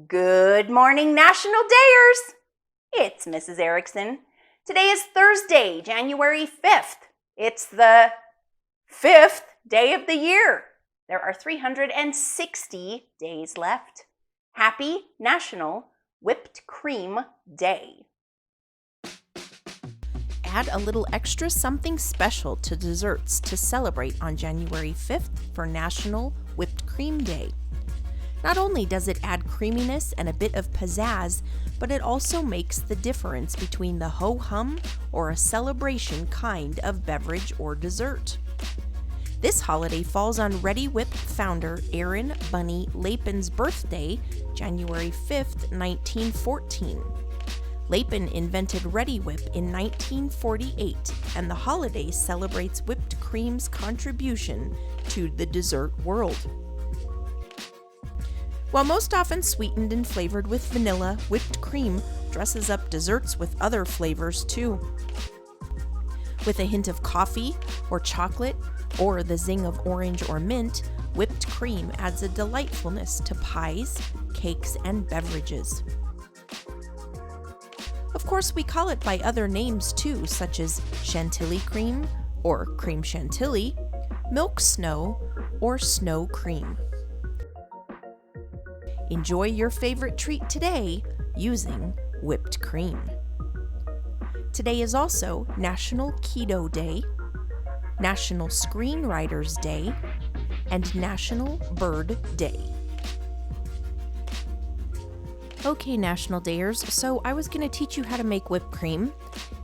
Good morning, National Dayers! It's Mrs. Erickson. Today is Thursday, January 5th. It's the 5th day of the year. There are 360 days left. Happy National Whipped Cream Day. Add a little extra something special to desserts to celebrate on January 5th for National Whipped Cream Day. Not only does it add creaminess and a bit of pizzazz, but it also makes the difference between the ho-hum or a celebration kind of beverage or dessert. This holiday falls on Reddi-wip founder Aaron Bunny Lapin's birthday, January 5th, 1914. Lapin invented Reddi-wip in 1948, and the holiday celebrates whipped cream's contribution to the dessert world. While most often sweetened and flavored with vanilla, whipped cream dresses up desserts with other flavors too. With a hint of coffee or chocolate or the zing of orange or mint, whipped cream adds a delightfulness to pies, cakes, and beverages. Of course, we call it by other names too, such as chantilly cream or cream chantilly, milk snow, or snow cream. Enjoy your favorite treat today using whipped cream. Today is also National Keto Day, National Screenwriters Day, and National Bird Day. Okay, National Dayers, so I was going to teach you how to make whipped cream,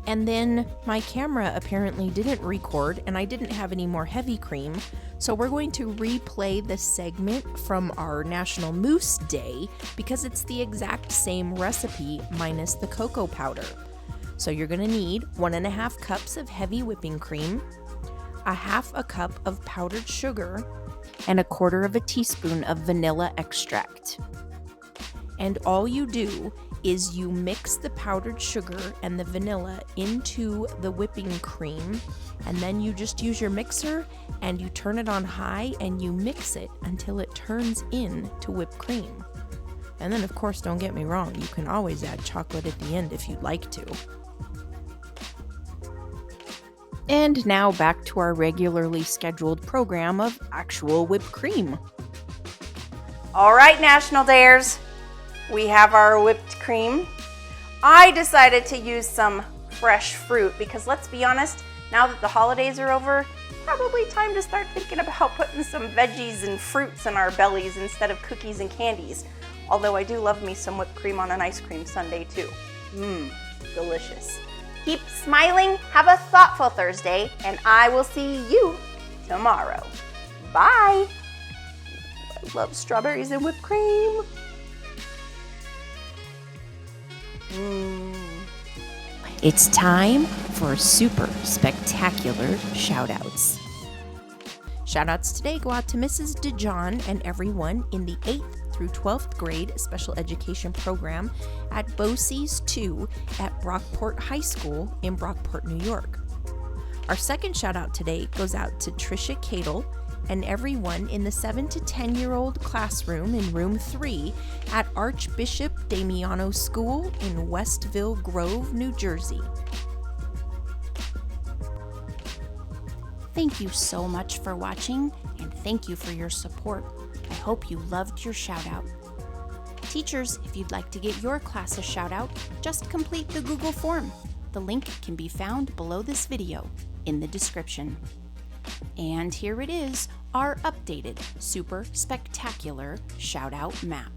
and then my camera apparently didn't record and I didn't have any more heavy cream, so we're going to replay the segment from our National Mousse Day because it's the exact same recipe minus the cocoa powder. So you're going to need 1.5 cups of heavy whipping cream, 1/2 cup of powdered sugar, and 1/4 teaspoon of vanilla extract. And all you do is you mix the powdered sugar and the vanilla into the whipping cream, and then you just use your mixer and you turn it on high and you mix it until it turns into whipped cream. And then, of course, don't get me wrong, you can always add chocolate at the end if you'd like to. And now back to our regularly scheduled program of actual whipped cream. All right, National Dayers. We have our whipped cream. I decided to use some fresh fruit because let's be honest, now that the holidays are over, probably time to start thinking about putting some veggies and fruits in our bellies instead of cookies and candies. Although I do love me some whipped cream on an ice cream sundae too. Delicious. Keep smiling, have a thoughtful Thursday, and I will see you tomorrow. Bye. I love strawberries and whipped cream. It's time for super spectacular shoutouts. Shoutouts today go out to Mrs. DeJohn and everyone in the 8th through 12th grade special education program at BOCES 2 at Brockport High School in Brockport, New York. Our second shoutout today goes out to Trisha Cadle and everyone in the 7 to 10-year-old classroom in room 3 at Archbishop Damiano School in Westville Grove, New Jersey. Thank you so much for watching, and thank you for your support. I hope you loved your shout out. Teachers, if you'd like to get your class a shout out, just complete the Google form. The link can be found below this video in the description. And here it is, our updated super spectacular shout out map.